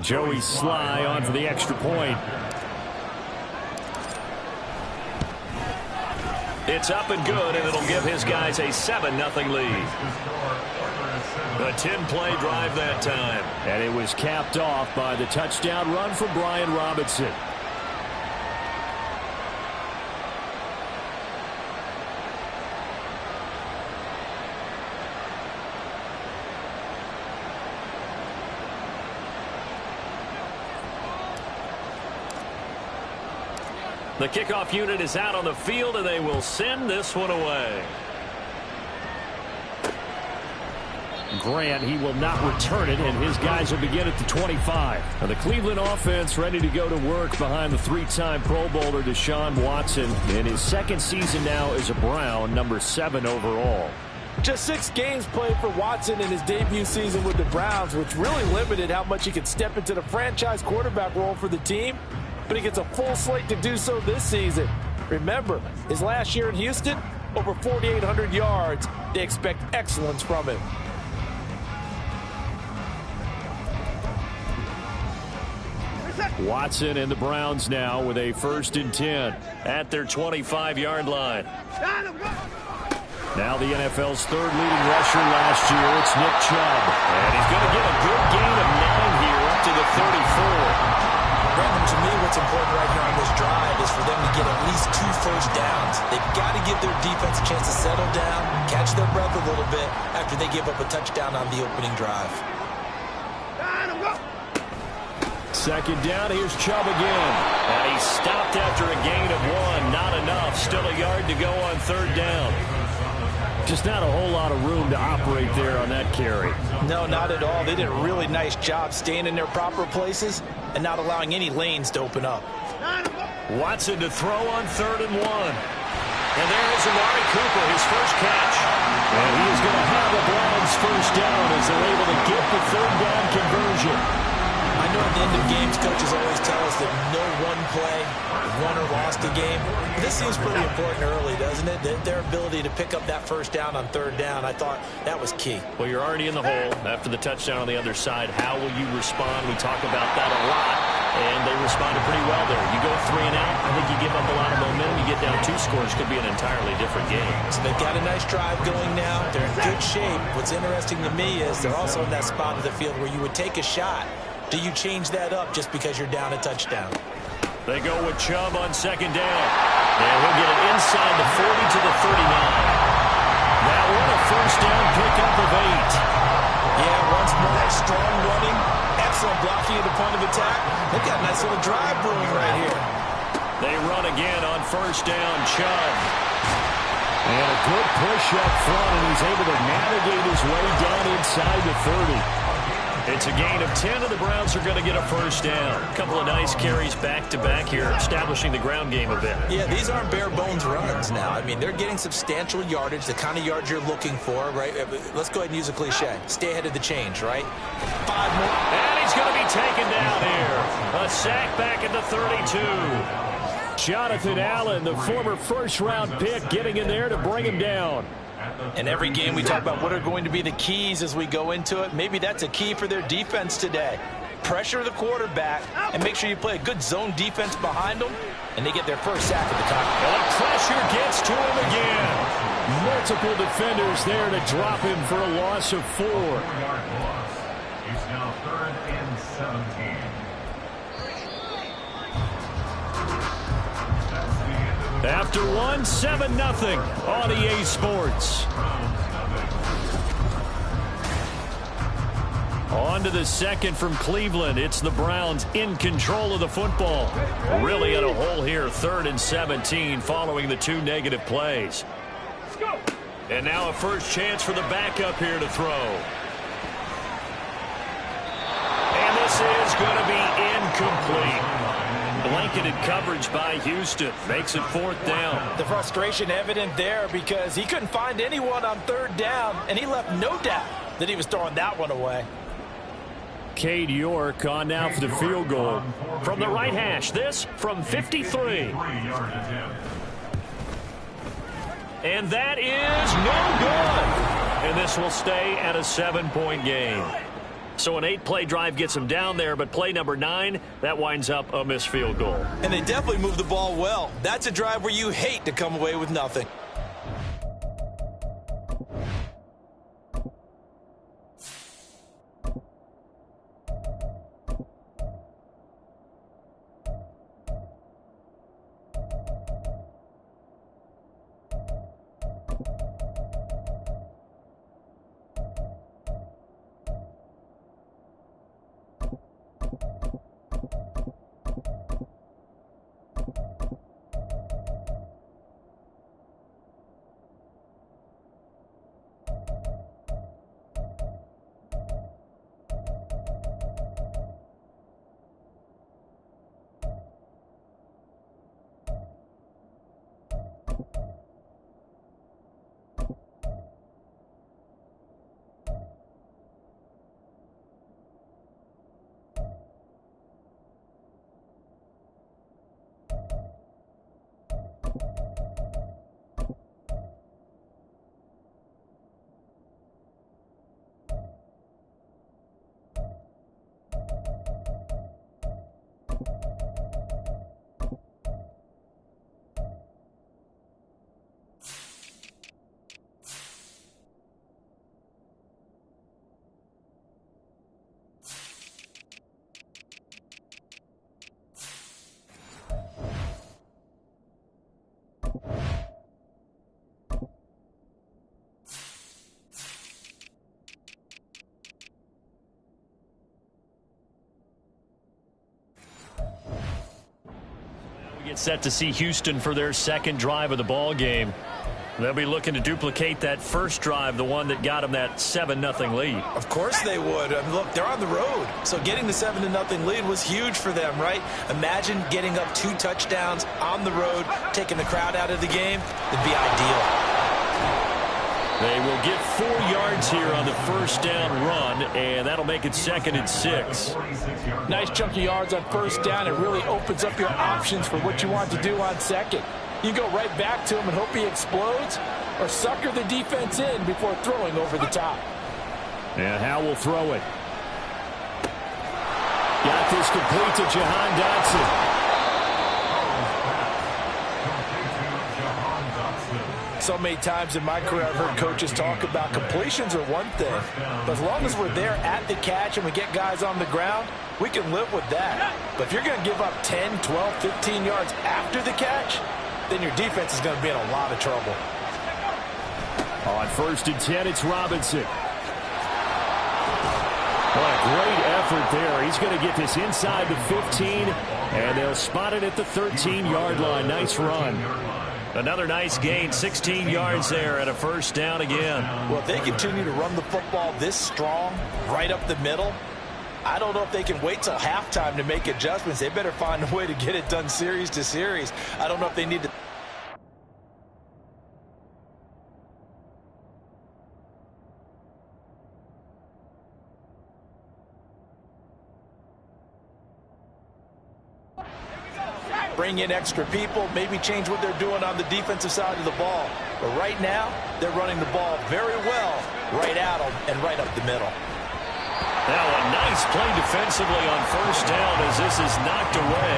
Joey Sly on for the extra point. It's up and good, and it'll give his guys a 7-0 lead. A 10-play drive that time. And it was capped off by the touchdown run from Brian Robinson. The kickoff unit is out on the field, and they will send this one away. Grant, he will not return it, and his guys will begin at the 25. Now the Cleveland offense ready to go to work behind the three-time Pro Bowler Deshaun Watson in his second season now as a Brown, number 7 overall. Just 6 games played for Watson in his debut season with the Browns, which really limited how much he could step into the franchise quarterback role for the team. But he gets a full slate to do so this season. Remember, his last year in Houston, over 4,800 yards. They expect excellence from him. Watson and the Browns now with a 1st and 10 at their 25-yard line. Now the NFL's 3rd leading rusher last year. It's Nick Chubb. And he's going to get a good gain of 9 here up to the 34. Brandon, to me, what's important right here on this drive is for them to get at least 2 first downs. They've got to give their defense a chance to settle down, catch their breath a little bit after they give up a touchdown on the opening drive. 2nd down, here's Chubb again. And he stopped after a gain of 1. Not enough. Still a yard to go on 3rd down. Just not a whole lot of room to operate there on that carry. No, not at all. They did a really nice job staying in their proper places and not allowing any lanes to open up. Watson to throw on 3rd and 1. And there is Amari Cooper, his first catch. And he is going to have the Browns first down as they're able to get the 3rd down conversion. I know at the end of games, coaches always tell us that no one play won or lost a game. But this seems pretty important early, doesn't it? Their ability to pick up that first down on 3rd down, I thought that was key. Well, you're already in the hole after the touchdown on the other side. How will you respond? We talk about that a lot, and they responded pretty well there. You go 3 and out, I think you give up a lot of momentum. You get down 2 scores, could be an entirely different game. So they've got a nice drive going now. They're in good shape. What's interesting to me is they're also in that spot of the field where you would take a shot. Do you change that up just because you're down a touchdown? They go with Chubb on 2nd down. And he'll get it inside the 40 to the 39. That one a first down pickup of 8. Yeah, once more, strong running. Excellent blocking at the point of attack. They've got a nice little drive brewing right here. They run again on 1st down, Chubb. And a good push up front, and he's able to navigate his way down inside the 30. It's a gain of 10, and the Browns are going to get a first down. A couple of nice carries back-to-back here, establishing the ground game a bit. Yeah, these aren't bare-bones runs now. I mean, they're getting substantial yardage, the kind of yards you're looking for, right? Let's go ahead and use a cliche. Stay ahead of the change, right? 5 more. And he's going to be taken down here. A sack back at the 32. Jonathan Allen, the former first-round pick, getting in there to bring him down. In every game, we talk about what are going to be the keys as we go into it. Maybe that's a key for their defense today. Pressure the quarterback and make sure you play a good zone defense behind them, and they get their first sack at the time. And the pressure gets to him again. Multiple defenders there to drop him for a loss of 4. He's now 3rd and 17. After 1, 7-0 on EA Sports. On to the 2nd from Cleveland. It's the Browns in control of the football. Really in a hole here, 3rd and 17 following the 2 negative plays. And now a first chance for the backup here to throw. And this is going to be incomplete. Blanketed coverage by Houston. Makes it 4th down. The frustration evident there because he couldn't find anyone on 3rd down, and he left no doubt that he was throwing that one away. Cade York on now for the field goal. From the right hash, this from 53. And that is no good. And this will stay at a 7-point game. So an 8-play drive gets them down there, but play number 9, that winds up a missed field goal. And they definitely moved the ball well. That's a drive where you hate to come away with nothing. Get set to see Houston for their second drive of the ball game. They'll be looking to duplicate that first drive, the one that got them that 7-0 lead. Of course they would. I mean, look, they're on the road. So getting the 7-0 lead was huge for them, right? Imagine getting up 2 touchdowns on the road, taking the crowd out of the game. It'd be ideal. They will get 4 yards here on the first down run, and that'll make it 2nd and 6. Nice chunk of yards on first down. It really opens up your options for what you want to do on second. You go right back to him and hope he explodes, or sucker the defense in before throwing over the top. And Howe will throw it. Got this complete to Jahan Dotson. So many times in my career I've heard coaches talk about completions are one thing, but as long as we're there at the catch and we get guys on the ground, we can live with that. But if you're going to give up 10, 12, 15 yards after the catch, then your defense is going to be in a lot of trouble. On 1st and 10, it's Robinson. What a great effort there. He's going to get this inside the 15, and they'll spot it at the 13-yard line. Nice run. Another nice gain, 16 yards there, and a first down again. Well, if they continue to run the football this strong, right up the middle, I don't know if they can wait till halftime to make adjustments. They better find a way to get it done series to series. I don't know if they need to. Bring in extra people, maybe change what they're doing on the defensive side of the ball. But right now, they're running the ball very well, right at them and right up the middle. Now a nice play defensively on first down as this is knocked away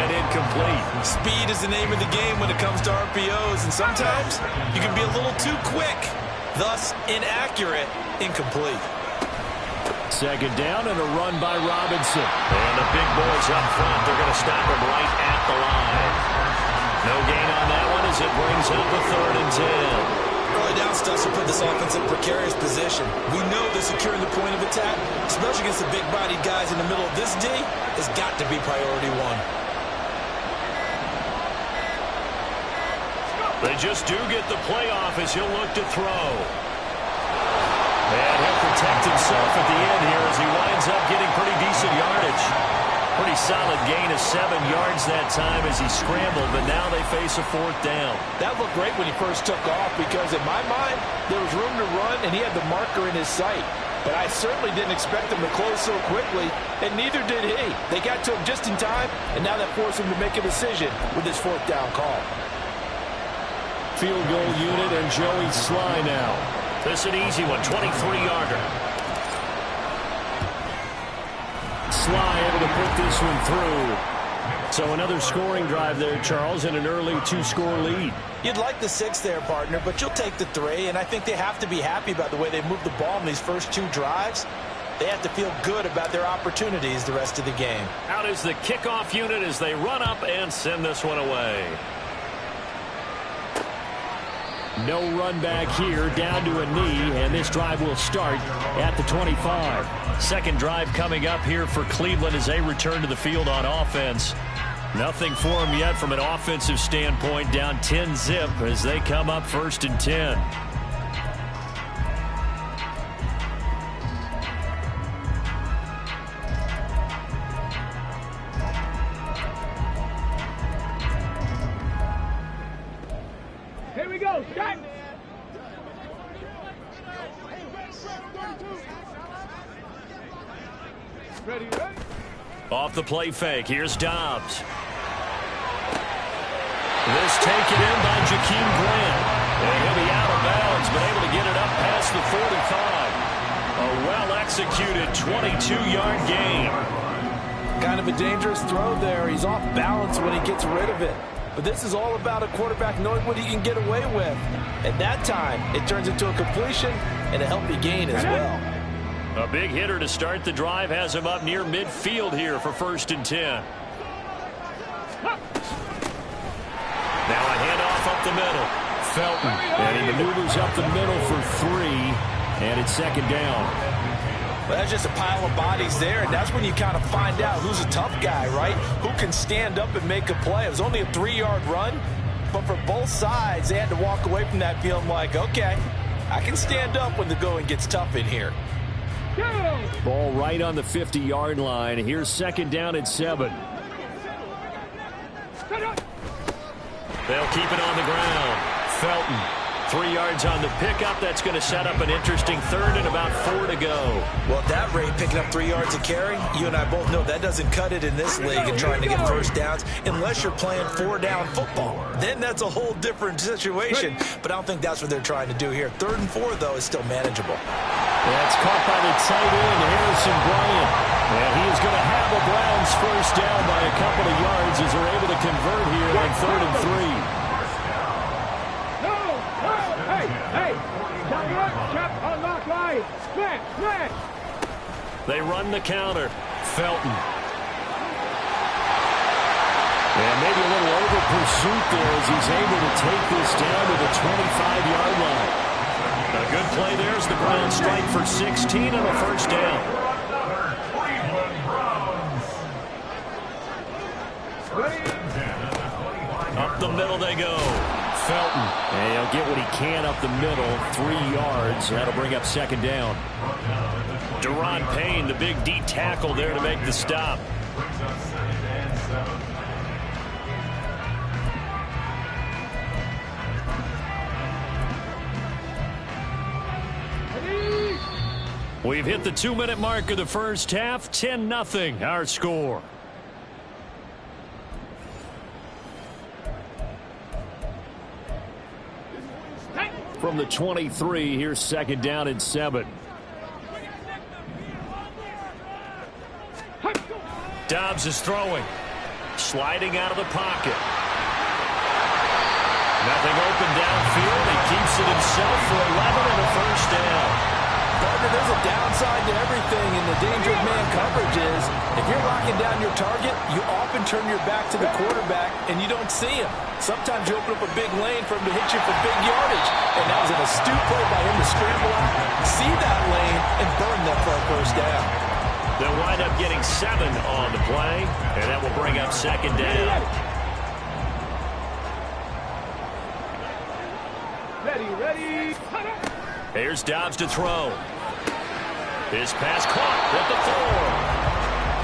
and incomplete. Speed is the name of the game when it comes to RPOs, and sometimes you can be a little too quick, thus inaccurate, incomplete. 2nd down and a run by Robinson. And the big boys up front, they're going to stop him right at the line. No gain on that one as it brings up a 3rd and 10. Early down stuff to put this offense in precarious position. We know that securing the point of attack, especially against the big-bodied guys in the middle of this D, has got to be priority 1. They just do get the playoff as he'll look to throw. And he'll protect himself at the end here as he winds up getting pretty decent yardage. Pretty solid gain of 7 yards that time as he scrambled, but now they face a 4th down. That looked great when he first took off because in my mind, there was room to run and he had the marker in his sight. But I certainly didn't expect him to close so quickly, and neither did he. They got to him just in time, and now that forced him to make a decision with his 4th down call. Field goal unit and Joey Sly now. This is an easy one, 23-yarder. McFly able to put this one through. So another scoring drive there, Charles, and an early 2-score lead. You'd like the 6 there, partner, but you'll take the 3, and I think they have to be happy about the way they moved the ball in these first 2 drives. They have to feel good about their opportunities the rest of the game. Out is the kickoff unit as they run up and send this one away. No run back here, down to a knee, and this drive will start at the 25. Second drive coming up here for Cleveland as they return to the field on offense. Nothing for them yet from an offensive standpoint, down 10-zip as they come up 1st and 10. Here we go, start! Ready, ready? Off the play fake, here's Dobbs. This taken in by Jakeem Grant. And he'll be out of bounds, but able to get it up past the 45. A well-executed 22-yard gain. Kind of a dangerous throw there. He's off balance when he gets rid of it. But this is all about a quarterback knowing what he can get away with. At that time, it turns into a completion and a healthy gain as well. A big hitter to start the drive has him up near midfield here for 1st and 10. Now a handoff up the middle. Felton, and he maneuvers up the middle for 3, and it's 2nd down. Well, that's just a pile of bodies there, and that's when you kind of find out who's a tough guy, right? Who can stand up and make a play. It was only a 3-yard run, but for both sides, they had to walk away from that feeling like, okay, I can stand up when the going gets tough in here. Ball right on the 50-yard line. Here's 2nd down at 7. They'll keep it on the ground. Felton, 3 yards on the pickup. That's going to set up an interesting 3rd and about 4 to go. Well, at that rate, picking up 3 yards a carry, you and I both know that doesn't cut it in this league and trying to get first downs unless you're playing 4-down football. Then that's a whole different situation, but I don't think that's what they're trying to do here. 3rd and 4, though, is still manageable. That's caught by the tight end, Harrison Bryant. And he is going to have the Browns first down by a couple of yards as they're able to convert here on 3rd and 3. They run the counter. Felton. And maybe a little over pursuit there as he's able to take this down to the 25-yard line. A good play there as the Browns strike for 16 on a 1st down. Up the middle they go. Felton. And he'll get what he can up the middle. 3 yards. That'll bring up 2nd down. Deron Payne, the big D tackle there to make the stop. We've hit the 2-minute mark of the first half. 10-0 our score. From the 23, here's 2nd down and 7. Dobbs is throwing. Sliding out of the pocket. Nothing open downfield. He keeps it himself for 11 and a 1st down. Partner, there's a downside to everything, and the danger of man coverage is if you're locking down your target, you often turn your back to the quarterback and you don't see him. Sometimes you open up a big lane for him to hit you for big yardage, and that was an astute play by him to scramble out, see that lane, and burn that for a 1st down. They'll wind up getting 7 on the play, and that will bring up 2nd down. Ready. Here's Dobbs to throw. His pass caught at the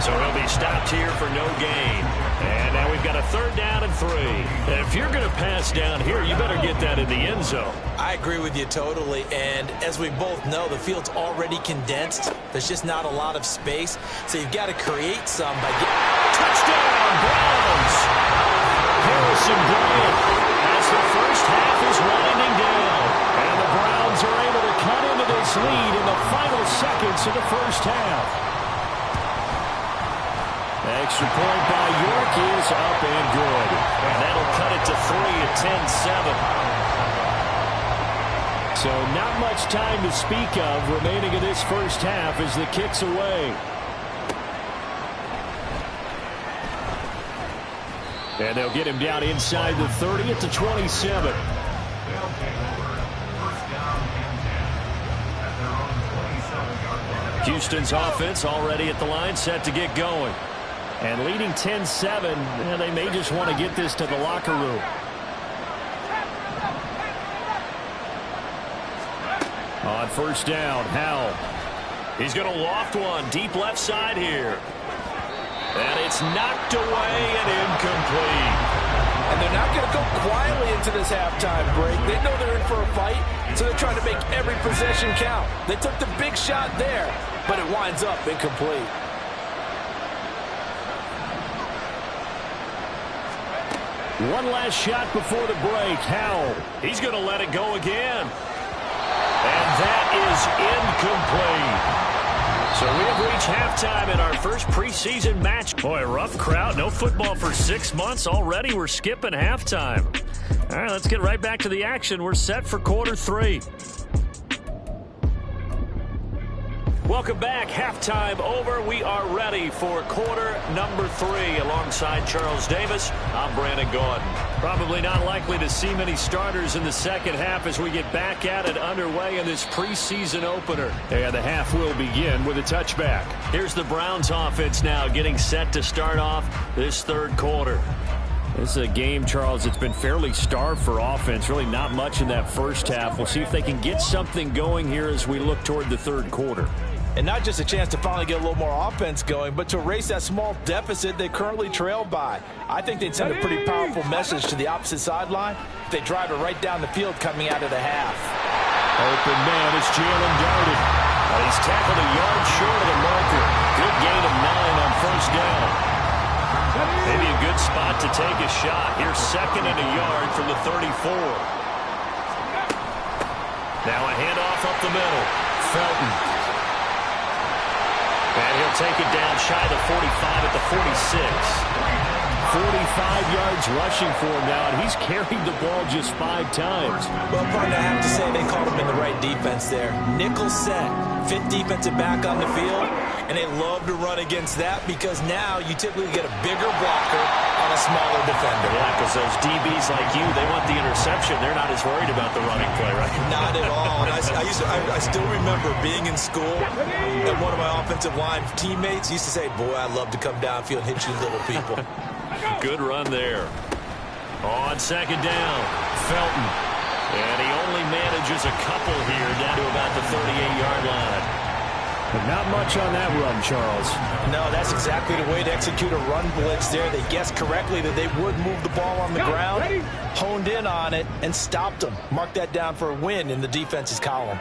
4. So he'll be stopped here for no gain. And now we've got a 3rd down and 3. And if you're going to pass down here, you better get that in the end zone. I agree with you totally, and as we both know, the field's already condensed. There's just not a lot of space, so you've got to create some by getting... Touchdown, Browns! Harrison Bryant as the first half is winding down. And the Browns are able to cut into this lead in the final seconds of the first half. extra point by York is up and good. And that'll cut it to 3 at 10-7. So not much time to speak of remaining in this first half as the kick's away. And they'll get him down inside the 30 at the 27. Houston's offense already at the line, set to get going. And leading 10-7, they may just want to get this to the locker room. On first down, Howell. He's going to loft one deep left side here. And it's knocked away and incomplete. And they're not going to go quietly into this halftime break. They know they're in for a fight, so they're trying to make every possession count. They took the big shot there, but it winds up incomplete. One last shot before the break. Howell. He's going to let it go again. And that is incomplete. So we have reached halftime in our first preseason match. Boy, rough crowd. No football for 6 months. Already we're skipping halftime. All right, let's get right back to the action. We're set for quarter 3. Welcome back. Halftime over. We are ready for quarter number 3. Alongside Charles Davis, I'm Brandon Gaudin. Probably not likely to see many starters in the second half as we get back at it underway in this preseason opener. And the half will begin with a touchback. Here's the Browns offense now getting set to start off this third quarter. This is a game, Charles, it's been fairly starved for offense. Really not much in that first half. We'll see if they can get something going here as we look toward the third quarter. And not just a chance to finally get a little more offense going, but to erase that small deficit they currently trail by. I think they'd send a pretty powerful message to the opposite sideline if they drive it right down the field coming out of the half. Open man is Jalen Darden. He's tackled a yard short of the marker. Good gain of 9 on first down. Maybe a good spot to take a shot. Here's second and a yard from the 34. Now a handoff up the middle. Felton. And he'll take it down shy of the 45 at the 46. 45 yards rushing for him now, and he's carried the ball just 5 times. Well, partner, I have to say they called him in the right defense there. Nickel set, fifth defensive back on the field, and they love to run against that because now you typically get a bigger blocker on a smaller defender. Yeah, because those DBs like you, they want the interception. They're not as worried about the running play, right? Not at all. And I still remember being in school, and one of my offensive line teammates used to say, boy, I love to come downfield and hit you little people. Good run there. On second down, Felton. And he only manages a couple here down to about the 38-yard line. But not much on that run, Charles. No, that's exactly the way to execute a run blitz there. They guessed correctly that they would move the ball on the ground, honed in on it, and stopped them. Mark that down for a win in the defense's column.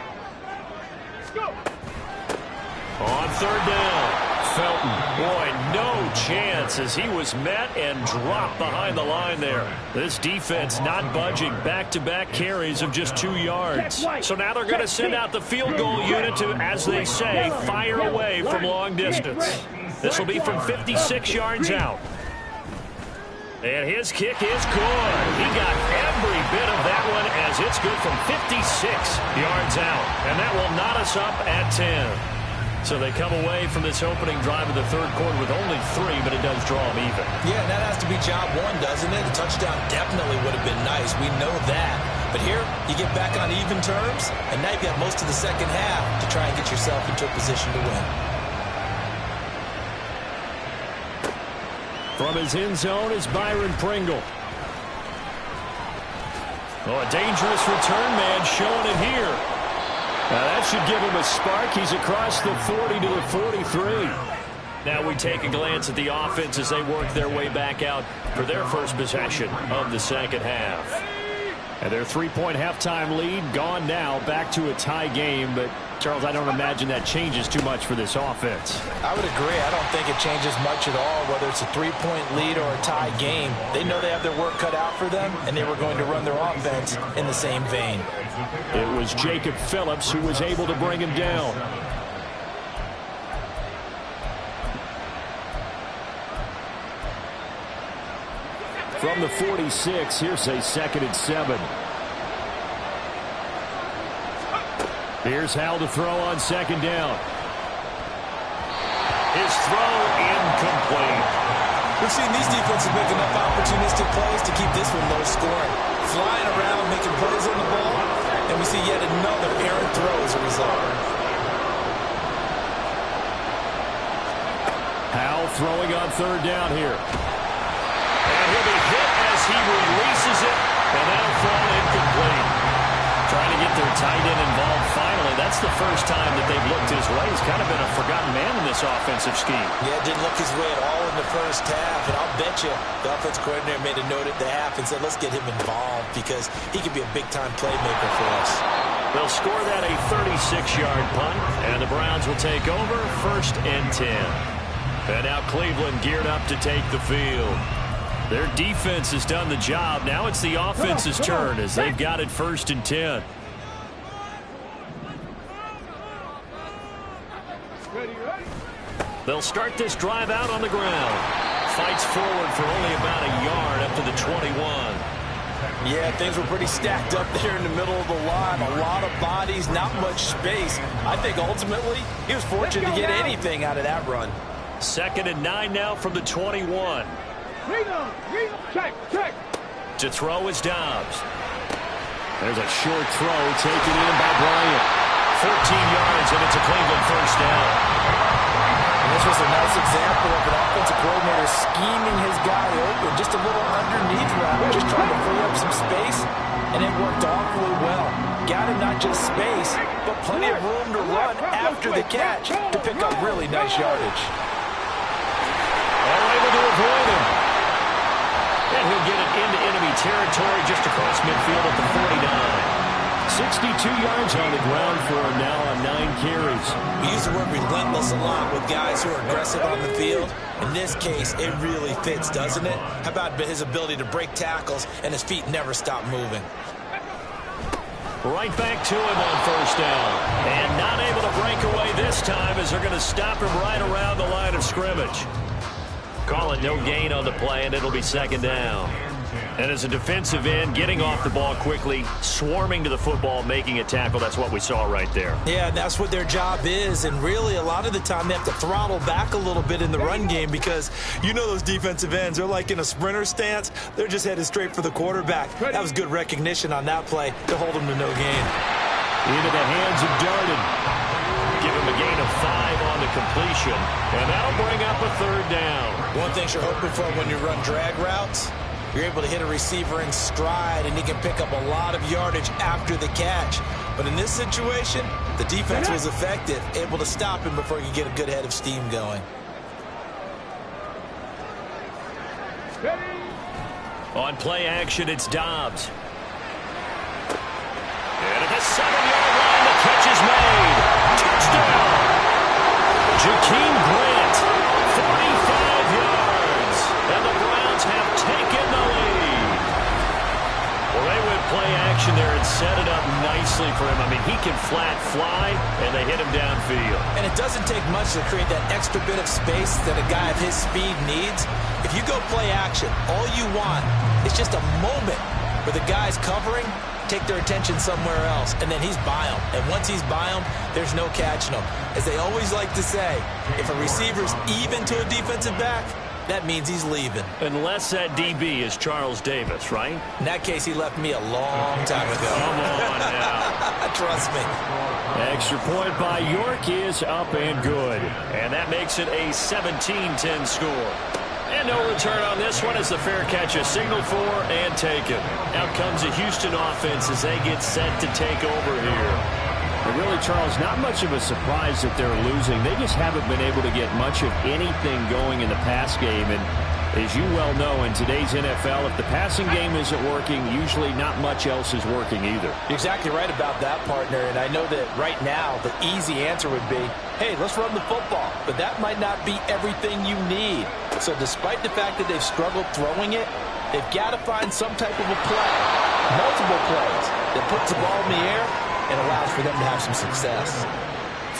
On third down, Felton. Boy, no chance as he was met and dropped behind the line there. This defense not budging. Back-to-back carries of just 2 yards. So now they're going to send out the field goal unit to, as they say, fire away from long distance. This will be from 56 yards out. And his kick is good. He got every bit of that one as it's good from 56 yards out. And that will knot us up at 10. So they come away from this opening drive of the third quarter with only 3, but it does draw them even. Yeah, that has to be job 1, doesn't it? A touchdown definitely would have been nice. We know that. But here, you get back on even terms, and now you've got most of the second half to try and get yourself into a position to win. From his end zone is Byron Pringle. Oh, a dangerous return man showing it here. Now that should give him a spark. He's across the 40 to the 43. Now we take a glance at the offense as they work their way back out for their first possession of the second half. And their 3-point halftime lead gone now, back to a tie game. But, Charles, I don't imagine that changes too much for this offense. I would agree. I don't think it changes much at all, whether it's a 3-point lead or a tie game. They know they have their work cut out for them, and they were going to run their offense in the same vein. It was Jacob Phillips who was able to bring him down. From the 46, here's a 2nd and 7. Here's Howell to throw on 2nd down. His throw incomplete. We've seen these defenses make enough opportunistic plays to keep this one low scoring. Flying around, making plays on the ball, and we see yet another errant throw as a result. Howell throwing on 3rd down here. And he'll be hit as he releases it, and that'll fall incomplete. Trying to get their tight end involved finally. That's the first time that they've looked his way. He's kind of been a forgotten man in this offensive scheme. Yeah, didn't look his way at all in the first half. And I'll bet you the offensive coordinator made a note at the half and said, let's get him involved because he could be a big-time playmaker for us. They'll score that a 36-yard punt, and the Browns will take over 1st and 10. And now Cleveland geared up to take the field. Their defense has done the job. Now it's the offense's turn as they've got it 1st and 10. They'll start this drive out on the ground. Fights forward for only about a yard up to the 21. Yeah, things were pretty stacked up there in the middle of the line. A lot of bodies, not much space. I think ultimately he was fortunate to get anything out of that run. 2nd and 9 now from the 21. Check. To throw is Dobbs. There's a short throw taken in by Bryant. 14 yards, and it's a Cleveland 1st down. And this was a nice example of an offensive coordinator scheming his guy open, just a little underneath route, just trying to free up some space, and it worked awfully well. Got him not just space, but plenty of room to run after the catch to pick up really nice yardage. All able to avoid him. And he'll get it into enemy territory just across midfield at the 49. 62 yards on the ground for him now on 9 carries. We use the word relentless a lot with guys who are aggressive on the field. In this case, it really fits, doesn't it? How about his ability to break tackles and his feet never stop moving? Right back to him on 1st down. And not able to break away this time as they're going to stop him right around the line of scrimmage. Call it no gain on the play, and it'll be 2nd down. And as a defensive end, getting off the ball quickly, swarming to the football, making a tackle, that's what we saw right there. Yeah, and that's what their job is. And really, a lot of the time, they have to throttle back a little bit in the run game because you know those defensive ends, they're like in a sprinter stance. They're just headed straight for the quarterback. That was good recognition on that play to hold them to no gain. Into the hands of Darden. Give him a gain of 5 on the completion, and that'll bring up a 3rd down. One thing you're hoping for when you run drag routes, you're able to hit a receiver in stride, and he can pick up a lot of yardage after the catch. But in this situation, the defense was effective, able to stop him before he could get a good head of steam going. On play action, it's Dobbs. And at the 7-yard line, the catch is made. Touchdown! Jakeem Grant, 45 yards. And the Browns have taken the lead. Well, they went play action there and set it up nicely for him. I mean, he can flat fly, and they hit him downfield. And it doesn't take much to create that extra bit of space that a guy of his speed needs. If you go play action, all you want is just a moment where the guy's covering, take their attention somewhere else, and then he's by him. And once he's by him, there's no catching him. As they always like to say, if a receiver's even to a defensive back, that means he's leaving. Unless that DB is Charles Davis, right? In that case, he left me a long time ago. Come on now. Trust me. Extra point by York is up and good. And that makes it a 17-10 score. And no return on this one as the fair catch is signaled for and taken. Out comes the Houston offense as they get set to take over here. And really, Charles, not much of a surprise that they're losing. They just haven't been able to get much of anything going in the pass game. And as you well know, in today's NFL, if the passing game isn't working, usually not much else is working either. You're exactly right about that, partner. And I know that right now the easy answer would be, hey, let's run the football. But that might not be everything you need. So despite the fact that they've struggled throwing it, they've got to find some type of a play, multiple plays, that puts the ball in the air and allows for them to have some success.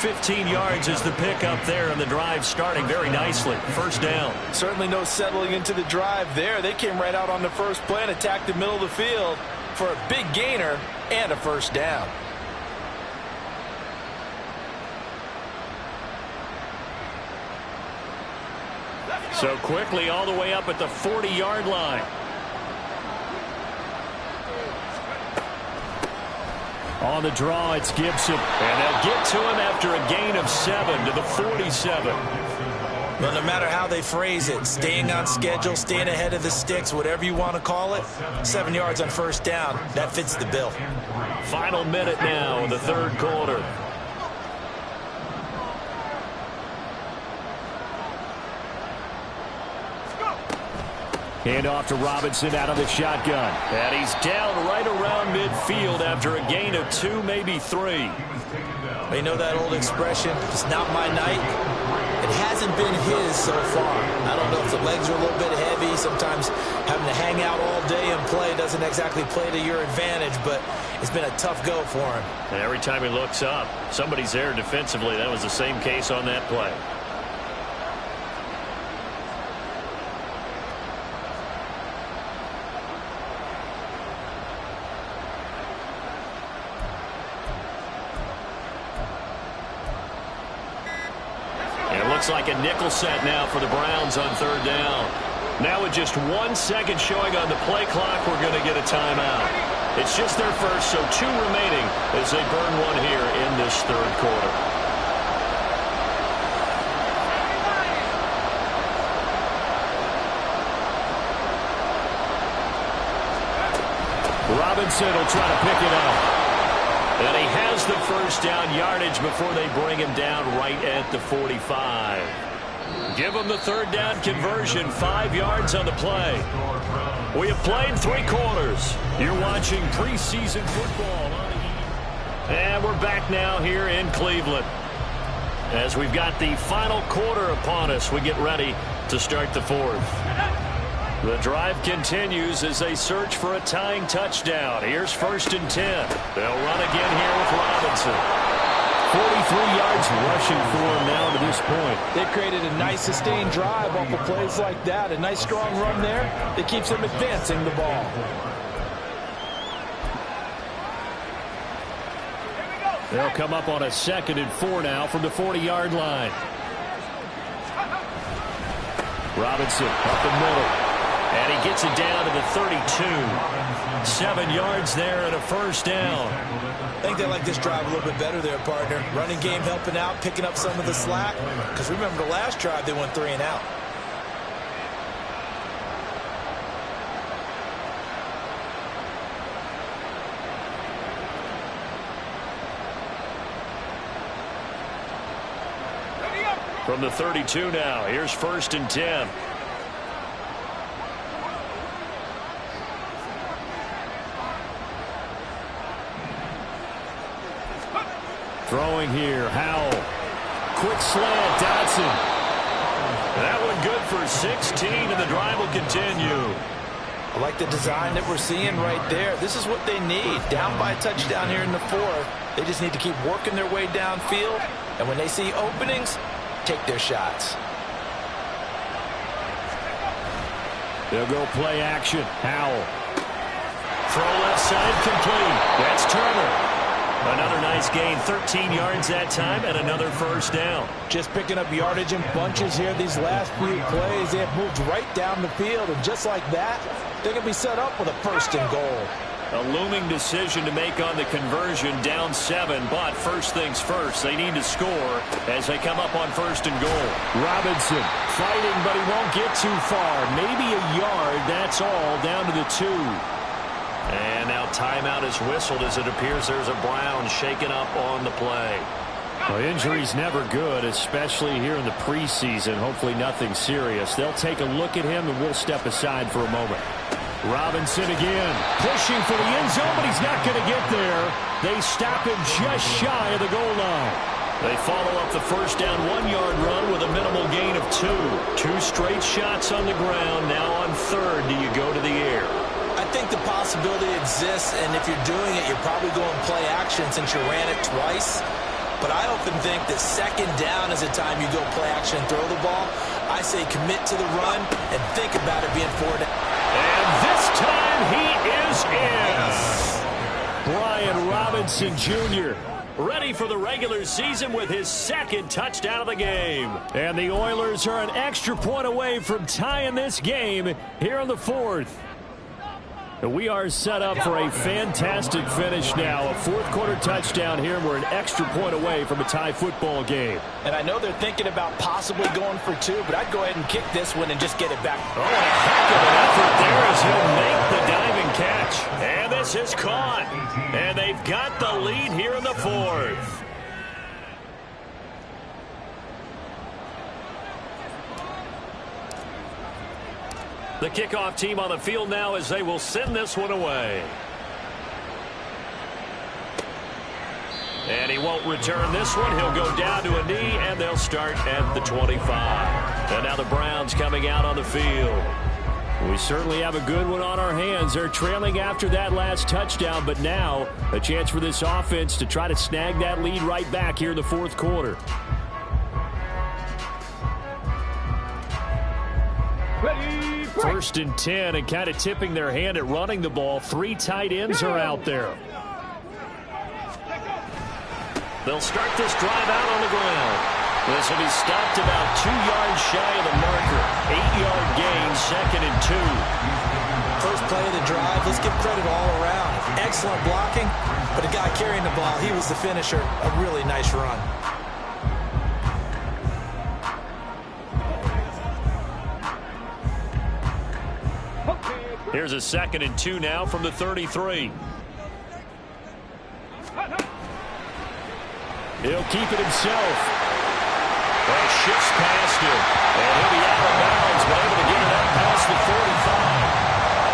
15 yards is the pickup there, and the drive starting very nicely. First down. Certainly no settling into the drive there. They came right out on the first play and attacked the middle of the field for a big gainer and a first down. So quickly all the way up at the 40-yard line. On the draw, it's Gibson. And they'll get to him after a gain of 7 to the 47. Well, no matter how they phrase it, staying on schedule, staying ahead of the sticks, whatever you want to call it, 7 yards on first down, that fits the bill. Final minute now in the third quarter. Hand off to Robinson out of the shotgun. And he's down right around midfield after a gain of 2, maybe 3. You know that old expression, it's not my night? It hasn't been his so far. I don't know if the legs are a little bit heavy. Sometimes having to hang out all day and play doesn't exactly play to your advantage, but it's been a tough go for him. And every time he looks up, somebody's there defensively. That was the same case on that play. Looks like a nickel set now for the Browns on third down. Now with just 1 second showing on the play clock, we're going to get a timeout. It's just their first, so 2 remaining as they burn one here in this third quarter. Robinson will try to pick it up. And he has the first down yardage before they bring him down right at the 45. Give him the third down conversion, 5 yards on the play. We have played 3 quarters. You're watching preseason football. And we're back now here in Cleveland. As we've got the final quarter upon us, we get ready to start the fourth. The drive continues as they search for a tying touchdown. Here's 1st and 10. They'll run again here with Robinson. 43 yards rushing for him now to this point. They created a nice sustained drive off of plays like that. A nice strong run there that keeps them advancing the ball. They'll come up on a 2nd and 4 now from the 40-yard line. Robinson up the middle. And he gets it down to the 32. 7 yards there and a first down. I think they like this drive a little bit better there, partner. Running game helping out, picking up some of the slack. Because remember the last drive, they went 3 and out. From the 32 now, here's 1st and 10. Throwing here, Howell. Quick slant, Dotson. That one good for 16, and the drive will continue. I like the design that we're seeing right there. This is what they need. Down by a touchdown here in the 4th. They just need to keep working their way downfield. And when they see openings, take their shots. They'll go play action. Howell. Throw left side complete. That's Turner. Another nice gain, 13 yards that time, and another first down. Just picking up yardage in bunches here these last few plays. They have moved right down the field, and just like that, they're going to be set up with a 1st and goal. A looming decision to make on the conversion, down 7, but first things first, they need to score as they come up on 1st and goal. Robinson fighting, but he won't get too far. Maybe a yard, that's all, down to the 2. And now timeout is whistled as it appears there's a Brown shaken up on the play. Well, injury's never good, especially here in the preseason. Hopefully nothing serious. They'll take a look at him, and we'll step aside for a moment. Robinson again, pushing for the end zone, but he's not going to get there. They stop him just shy of the goal line. They follow up the first down 1-yard run with a minimal gain of 2. 2 straight shots on the ground. Now on 3rd, do you go to the air? I think the possibility exists, and if you're doing it, you're probably going play action since you ran it twice. But I often think that second down is a time you go play action and throw the ball. I say commit to the run and think about it being 4 down. And this time he is in. Brian Robinson Jr. ready for the regular season with his second touchdown of the game. And the Oilers are an extra point away from tying this game here in the fourth. We are set up for a fantastic finish now. A fourth-quarter touchdown here. We're an extra point away from a tie football game. And I know they're thinking about possibly going for 2, but I'd go ahead and kick this one and just get it back. Oh, a heck of an effort there as he'll make the diving catch. And this is caught. And they've got the lead here in the fourth. The kickoff team on the field now as they will send this one away. And he won't return this one. He'll go down to a knee, and they'll start at the 25. And now the Browns coming out on the field. We certainly have a good one on our hands. They're trailing after that last touchdown, but now a chance for this offense to try to snag that lead right back here in the fourth quarter. First and 10, and kind of tipping their hand at running the ball. 3 tight ends are out there. They'll start this drive out on the ground. This will be stopped about 2 yards shy of the marker. 8-yard gain, 2nd and 2. First play of the drive, let's give credit all around. Excellent blocking, but the guy carrying the ball, he was the finisher. A really nice run. Here's a 2nd and 2 now from the 33. He'll keep it himself. Well, shifts past him. And he'll be out of bounds, but able to get it up past the 45.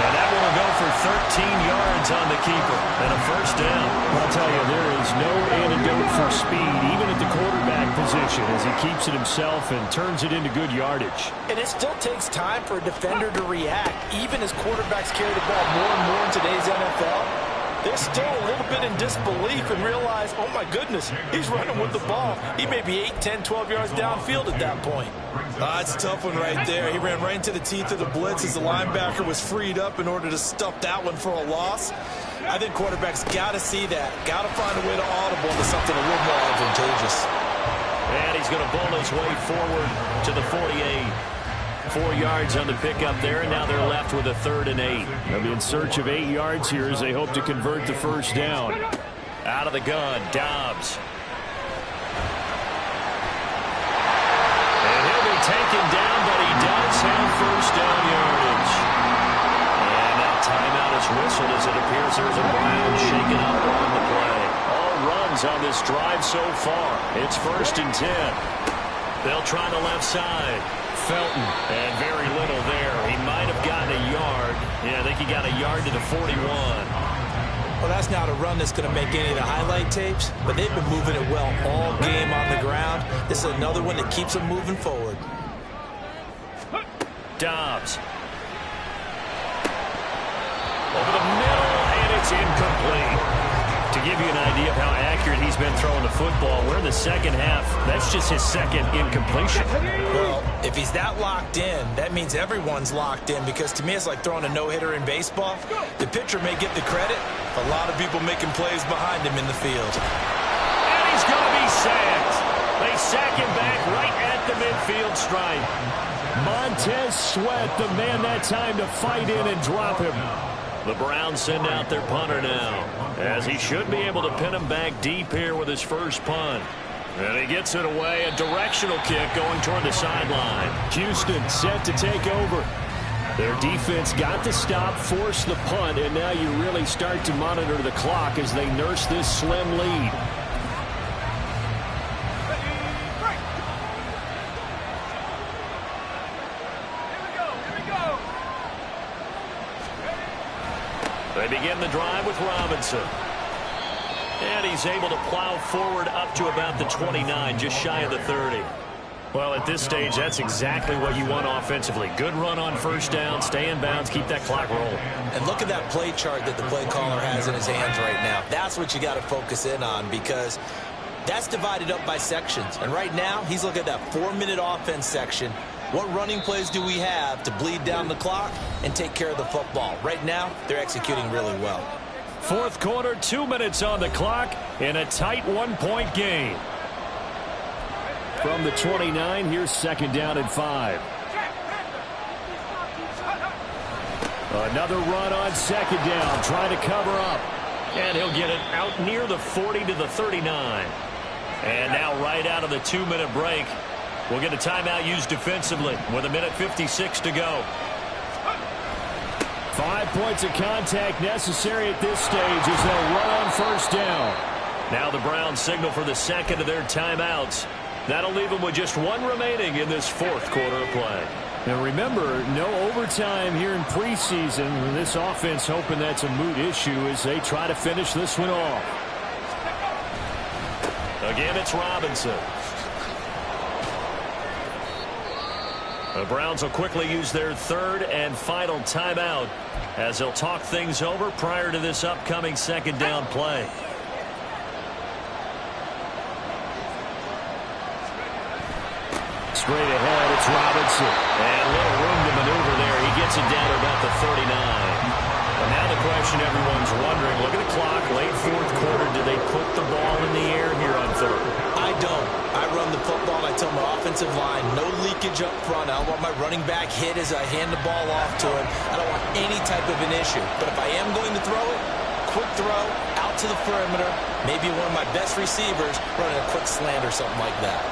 And that one will go for 13 yards on the keeper. And a first down. I'll tell you, there is no antidote for speed, even at the quarterback position, as he keeps it himself and turns it into good yardage. And it still takes time for a defender to react. Even as quarterbacks carry the ball more and more in today's NFL, they're still a little bit in disbelief and realize, oh my goodness, he's running with the ball. He may be 8, 10, 12 yards downfield at that point. That's a tough one right there. He ran right into the teeth of the blitz as the linebacker was freed up in order to stuff that one for a loss. I think quarterbacks got to see that. Got to find a way to audible into something a little more advantageous. And he's going to bowl his way forward to the 48. 4 yards on the pickup there, and now they're left with a 3rd and 8. They'll be in search of 8 yards here as they hope to convert the first down. Out of the gun, Dobbs. And he'll be taken down, but he does have first down yardage. And now timeout is whistled as it appears there's a Brown shaken up on the play. All runs on this drive so far. It's 1st and 10. They'll try the left side. Felton, and very little there. He might have gotten a yard. Yeah, I think he got a yard to the 41. Well, that's not a run that's going to make any of the highlight tapes, but they've been moving it well all game on the ground. This is another one that keeps them moving forward. Dobbs. Over the middle, and it's incomplete. To give you an idea of how accurate he's been throwing the football, we're in the second half. That's just his 2nd incompletion. Well, if he's that locked in, that means everyone's locked in, because to me it's like throwing a no-hitter in baseball. The pitcher may get the credit. A lot of people making plays behind him in the field. And he's going to be sacked. They sack him back right at the midfield stripe. Montez Sweat, the man that time to fight in and drop him. The Browns send out their punter now, as he should be able to pin him back deep here with his first punt. And he gets it away, a directional kick going toward the sideline. Houston set to take over. Their defense got the stop, forced the punt, and now you really start to monitor the clock as they nurse this slim lead. They begin the drive with Robinson. And he's able to plow forward up to about the 29, just shy of the 30. Well, at this stage, that's exactly what you want offensively. Good run on first down, stay in bounds, keep that clock rolling. And look at that play chart that the play caller has in his hands right now. That's what you got to focus in on, because That's divided up by sections. And right now, he's looking at that 4-minute offense section. What running plays do we have to bleed down the clock and take care of the football? Right now, they're executing really well. Fourth quarter, 2 minutes on the clock in a tight 1-point game. From the 29, here's second down and 5. Another run on second down, trying to cover up. And he'll get it out near the 40 to the 39. And now right out of the 2-minute break, we'll get a timeout used defensively with 1:56 to go. 5 points of contact necessary at this stage as they'll run on first down. Now the Browns signal for the second of their timeouts. That'll leave them with just one remaining in this fourth quarter of play. Now remember, no overtime here in preseason. This offense hoping that's a moot issue as they try to finish this one off. Again, it's Robinson. The Browns will quickly use their third and final timeout as they'll talk things over prior to this upcoming second down play. Straight ahead, it's Robinson. And little room to maneuver there. He gets it down to about the 39. And now the question everyone's wondering, look at the clock, late fourth quarter, do they put the ball in the air here on third? I don't. I run the football, and I tell my offensive line, no leakage up front. I don't want my running back hit as I hand the ball off to him. I don't want any type of an issue. But if I am going to throw it, quick throw, out to the perimeter, maybe one of my best receivers running a quick slant or something like that.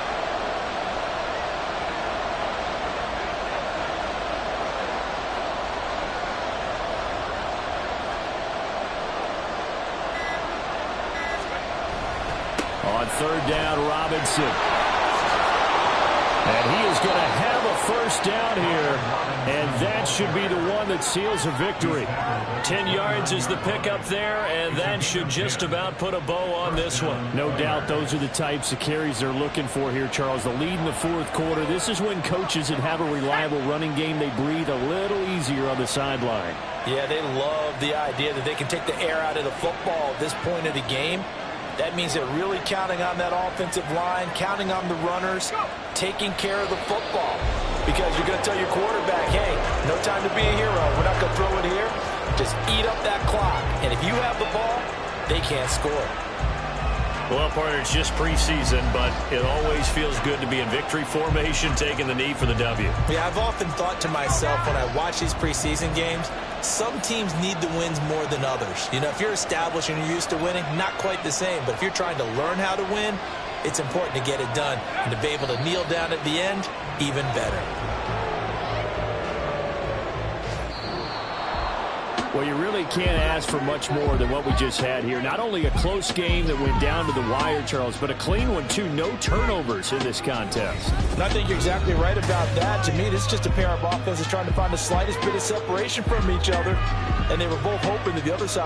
On third down, Robinson. And he is going to have a first down here. And that should be the one that seals a victory. 10 yards is the pickup there, and that should just about put a bow on this one. No doubt those are the types of carries they're looking for here, Charles. The lead in the fourth quarter. This is when coaches that have a reliable running game, they breathe a little easier on the sideline. Yeah, they love the idea that they can take the air out of the football at this point of the game. That means they're really counting on that offensive line, counting on the runners, taking care of the football. Because you're going to tell your quarterback, hey, no time to be a hero. We're not going to throw it here. Just eat up that clock. And if you have the ball, they can't score. Well, partner, it's just preseason, but it always feels good to be in victory formation, taking the knee for the W. Yeah, I've often thought to myself when I watch these preseason games, some teams need the wins more than others. You know, if you're established and you're used to winning, not quite the same. But if you're trying to learn how to win, it's important to get it done. And to be able to kneel down at the end, even better. Well, you really can't ask for much more than what we just had here. Not only a close game that went down to the wire, Charles, but a clean one, too. No turnovers in this contest. And I think you're exactly right about that. To me, this is just a pair of offenses trying to find the slightest bit of separation from each other. And they were both hoping that the other side